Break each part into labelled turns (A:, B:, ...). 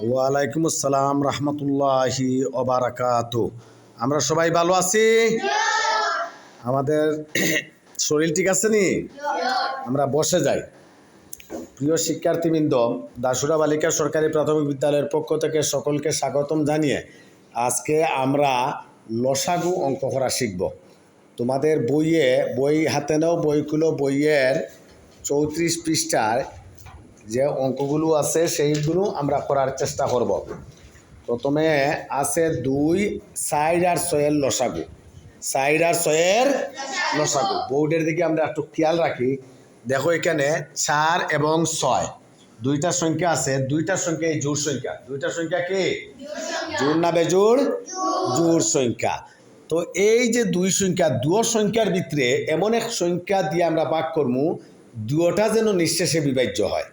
A: ওয়ালাইকুম আসসালাম রহমতুল্লাহি ওবারাকাতু। আমরা সবাই ভালো আছি? আমাদের শরীর ঠিক আছে নি? আমরা বসে যাই। প্রিয় শিক্ষার্থীবৃন্দ, দাসুরা বালিকা সরকারি প্রাথমিক বিদ্যালয়ের পক্ষ থেকে সকলকে স্বাগতম জানিয়ে আজকে আমরা লসাগু অঙ্ক করা শিখব। তোমাদের বই হাতে নাও, বইয়ের 34 পৃষ্ঠার যে অঙ্কগুলো আছে সেইগুলো আমরা করার চেষ্টা করব। প্রথমে আছে 2, 4 আর 6 লসাগু। 4 আর 6 লসাগু বোর্ডের দিকে আমরা একটু খেয়াল রাখি। দেখো এখানে 4 এবং 6 দুইটা সংখ্যা আছে। দুইটা সংখ্যা এই জোড় সংখ্যা। দুইটা সংখ্যা কি জোড় না বেজোড়? জোড় সংখ্যা। তো এই যে দুই সংখ্যা, দুই সংখ্যার ভিতরে এমন এক সংখ্যা দিয়ে আমরা ভাগ করবো দুটা যেন নিঃশেষে বিভাজ্য হয়।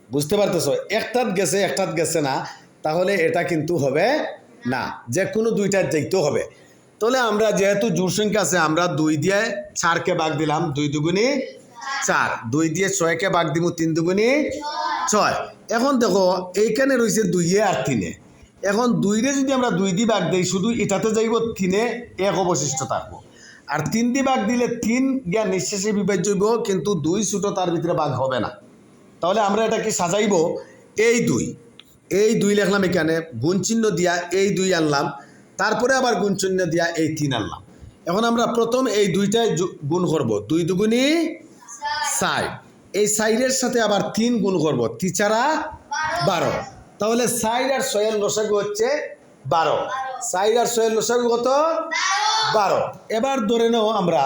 A: বুঝতে পারতেছ? একটাত গেছে না, তাহলে এটা কিন্তু হবে না, যে কোনো দুইটার যাইতেও হবে। তাহলে আমরা যেহেতু জোড় সংখ্যা আছে, আমরা 2 দিয়ে 4কে ভাগ দিলাম, 2 দুগুণে 4, 2 দিয়ে 6কে ভাগ দিব, 3 দুগুণে 6। এখন দেখো এইখানে রয়েছে 2 আর 3। এখন 2 যদি আমরা 2 দিয়ে ভাগ দিই, শুধু এটাতে যাইব 3, 1 অবশিষ্ট থাকবো। আর 3 দিয়ে ভাগ দিলে 3 গিয়া নিঃশেষে বিভাজ্য হইব, কিন্তু 2 ছোট তার ভিতরে ভাগ হবে না। তাহলে আমরা এটাকে সাজাইব এই 2 লিখলাম, এখানে গুণ চিহ্ন দিয়া এই 2 আনলাম, তারপরে আবার গুণ চিহ্ন দিয়া এই 3 আনলাম। এখন আমরা প্রথম এই 2টায় গুণ করব, 2 দুগুণে 4। এই 4-এর সাথে আবার 3 গুণ করব, 3 4 12। তাহলে 4 আর 6 এর লসাগু হচ্ছে 12। 4 আর 6 এর লসাগু কত? 12। এবার ধরে নাও আমরা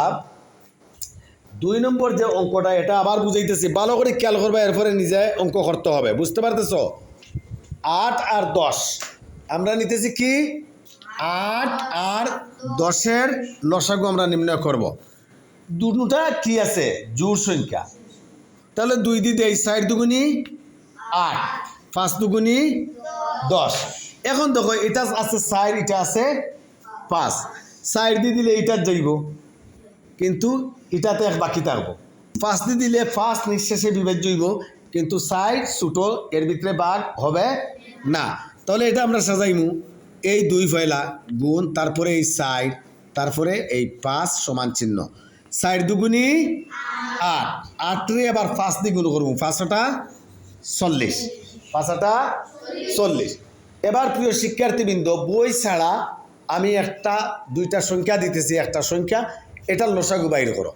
A: 2 নম্বর যে অঙ্কটা, এটা আবার বুঝাইতেছি, ভালো করে খেয়াল করবে, এরপরে নিজে অঙ্ক করতে হবে। বুঝতে পারতেছ? 8 আর 10 আমরা নিতেছি কি 8 আর 10-এর লসাগু আমরা নির্ণয় করব। দুটা কি আছে? জোড় সংখ্যা। তাহলে 2 দিয়ে দেই, 4 দুগুণি 8, 5 দুগুণি 10। এখন দেখো এটা আছে 4, এটা আছে 5। 4 দিয়ে দিলে এটা যাইব, কিন্তু এটাতে এক বাকি থাকবো। 5 দিয়ে দিলে 5 নিঃশেষে বিভাজ্য হইব, কিন্তু 4 ছোট, এর ভিতরে ভাগ হবে না। তাহলে এটা আমরা সাজাইমু এই 2 ফয়লা গুণ, তারপরে এই 4, তারপরে এই 5 সমান চিহ্ন। 4 দুগুণি 8, 8 আবার 5 দিয়ে গুণ করবো, 5টা 40, 5টা 40। এবার প্রিয় শিক্ষার্থীবৃন্দ, বই ছাড়া আমি দুইটা সংখ্যা দিতেছি, একটা সংখ্যা, এটার লসাগু বাইর করো।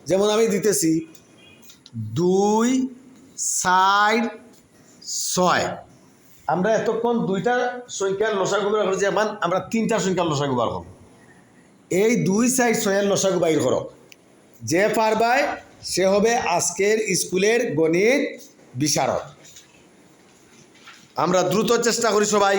A: যেমন আমি দিতেছি 2, 4, 6। আমরা এতক্ষণ দুইটা সংখ্যার লসাগু বার করছি, এখন আমরা 3টা সংখ্যার লসাগু বার করব। এই 2, 4, 6 এর লসাগু বাইর করো। যে পারবায় সে হবে আজকের স্কুলের গণিত বিশারদ। আমরা দ্রুত চেষ্টা করি সবাই।